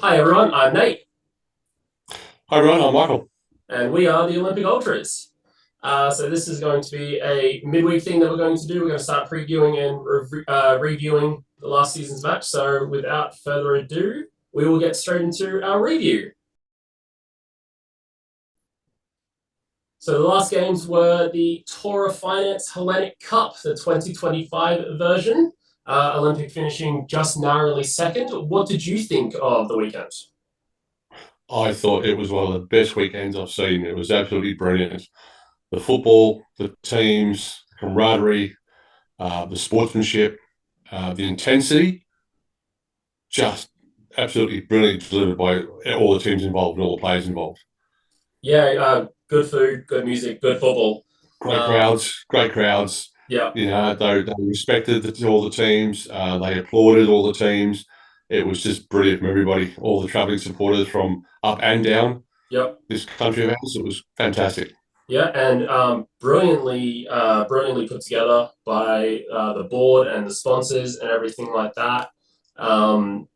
Hi everyone, I'm Nate, Hi, Ryan. I'm Michael. and we are the Olympic Ultras. So this is going to be a midweek thing that we're going to do. We're going to start previewing and reviewing the last season's match. So without further ado, we will get straight into our review. So the last games were the Tora Finance Hellenic Cup, the 2025 version. Olympic finishing just narrowly second. What did you think of the weekend? I thought it was one of the best weekends I've seen. It was absolutely brilliant. The football, the teams, the camaraderie, the sportsmanship, the intensity, just absolutely brilliantly delivered by all the teams involved and all the players involved. Yeah, good food, good music, good football. Great Um, crowds, great crowds. yeah, They respected all the teams. They applauded all the teams. It was just brilliant from everybody, all the travelling supporters from up and down yep. this country of ours. It was fantastic. Yeah, and brilliantly put together by the board and the sponsors and everything like that. Um,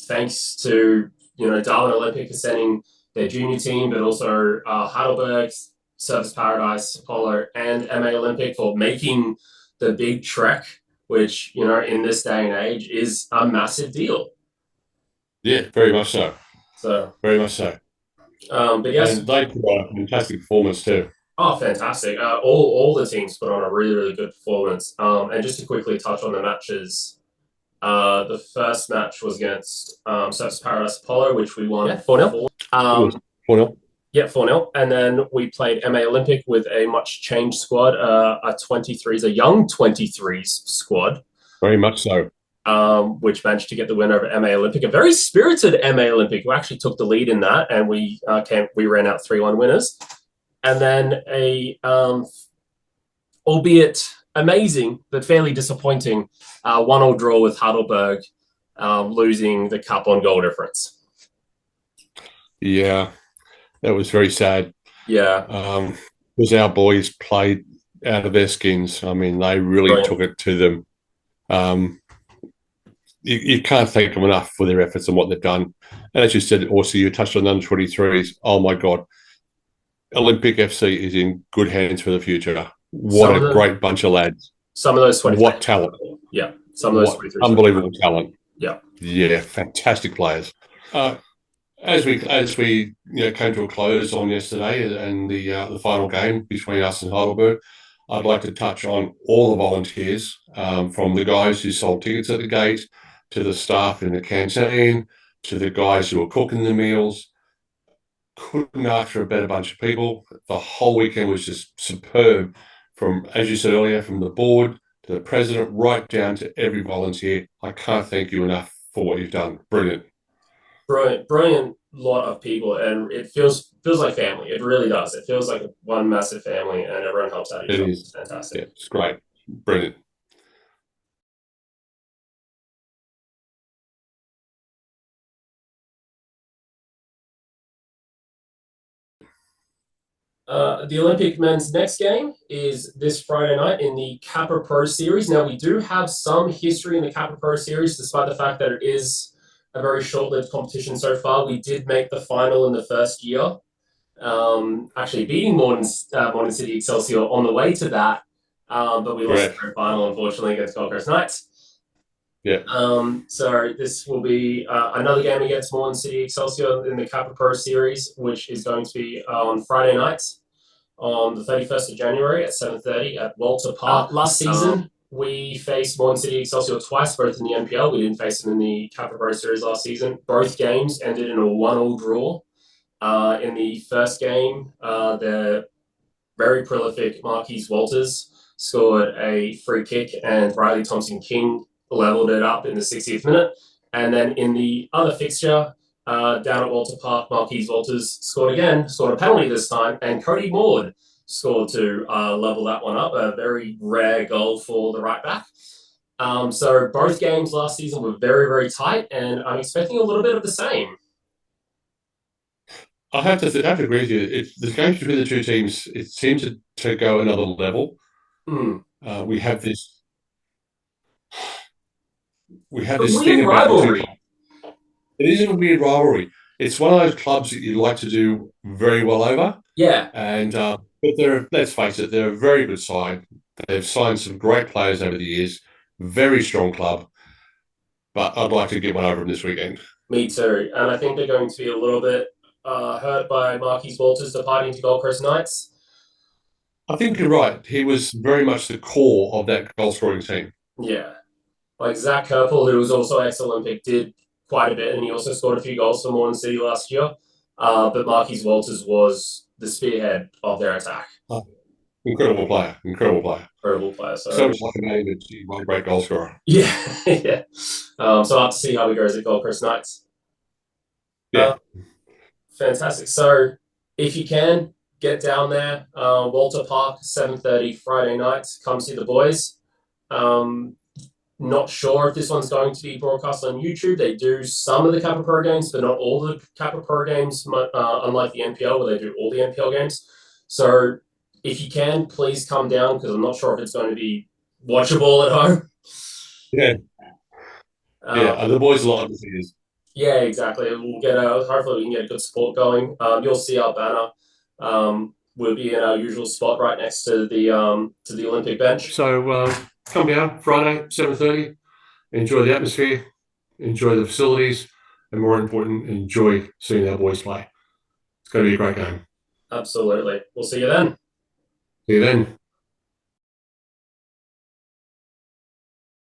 thanks to Darwin Olympic for sending their junior team, but also Heidelberg, Service Paradise, Apollo, and MA Olympic for making the big trek, which in this day and age is a massive deal. Yeah, very much so. So, Very much so. but yes, And they put on a fantastic performance too. oh, fantastic! All the teams put on a really good performance. And just to quickly touch on the matches, the first match was against Surfers Paradise Apollo, which we won 4-0. It was 4-0. Yeah, 4-0. And then we played MA Olympic with a much changed squad, a 23s, a young 23s squad, Very much so. which managed to get the win over MA Olympic. A very spirited MA Olympic who actually took the lead in that, and we ran out 3-1 winners. And then a albeit amazing but fairly disappointing 1-1 draw with Heidelberg, losing the cup on goal difference. Yeah, that was very sad. Yeah, Because our boys played out of their skins. I mean, they really brilliant. took it to them. Um, you can't thank them enough for their efforts and what they've done. And as you said, also you touched on under 23s. Oh my God, Olympic FC is in good hands for the future. What Some a of the great bunch of lads. some of those 23s, What talent. yeah, some of those What 23s, unbelievable talent. yeah. Yeah, fantastic players. Uh, as we came to a close on yesterday and the final game between us and Heidelberg, I'd like to touch on all the volunteers, from the guys who sold tickets at the gate to the staff in the canteen to the guys who were cooking the meals. Couldn't ask for a better bunch of people. The whole weekend was just superb. From, as you said earlier, from the board to the president, right down to every volunteer. I can't thank you enough for what you've done. Brilliant. Brilliant lot of people, and it feels like family. It really does. It feels like one massive family, and everyone helps out each It other. It's is. fantastic. Yeah, it's great. Brilliant. The Olympic men's next game is this Friday night in the Kappa Pro Series. Now, we do have some history in the Kappa Pro Series, despite the fact that it is a very short lived competition so far. We did make the final in the first year, actually beating Moreton City Excelsior on the way to that, but we lost the Correct. grand final, unfortunately, against Gold Coast Knights. Yeah. So this will be another game against Moreton City Excelsior in the Kappa Pro Series, which is going to be on Friday nights on the 31st of January at 7:30 at Walter Park. Last season, we faced Moreton City Excelsior twice, both in the NPL. We didn't face them in the Kappa Pro Series last season. Both games ended in a 1-1 draw. In the first game, the very prolific Marquise Walters scored a free kick, and Riley Thompson King leveled it up in the 60th minute. And then in the other fixture, down at Walter Park, Marquise Walters scored again, scored a penalty this time, and Cody Maud scored to level that one up. A very rare goal for the right back. So both games last season were very tight, and I'm expecting a little bit of the same. I have to agree with you. The games between the two teams, it seems to go another level. Hmm. We have this A thing weird about the two. rivalry. It is a weird rivalry. It's one of those clubs that you'd like to do very well over. Yeah, And but let's face it, they're a very good side. They've signed some great players over the years. Very strong club. But I'd like to get one over them this weekend. me too. And I think they're going to be a little bit hurt by Marquis Walters departing to Gold Coast Knights. I think you're right. He was very much the core of that goal scoring team. Yeah. Like Zach Kerpel, who was also ex-Olympic, did quite a bit, and he also scored a few goals for Moreton City last year. But Marquis Walters was the spearhead of their attack. Oh, incredible player. Incredible player. Incredible player. So So much like a name that he was a great goal scorer. yeah, yeah. So I'll have to see how he goes at Gold Coast Knights. Uh, Yeah. Fantastic. So if you can get down there, Walter Park, 7:30 Friday night. Come see the boys. Um, Not sure if this one's going to be broadcast on YouTube. They do some of the Kappa Pro games, but not all the Kappa Pro games, unlike the NPL, where they do all the NPL games. So if you can, please come down, because I'm not sure if it's going to be watchable at home. Yeah. Uh, Yeah. The boys love to see us. yeah, exactly. We'll get hopefully we can get a good support going. You'll see our banner. We'll be in our usual spot right next to the Olympic bench. So come down Friday, 7:30. Enjoy the atmosphere, enjoy the facilities, and more important, enjoy seeing our boys play. It's going to be a great game. Absolutely. We'll see you then. See you then.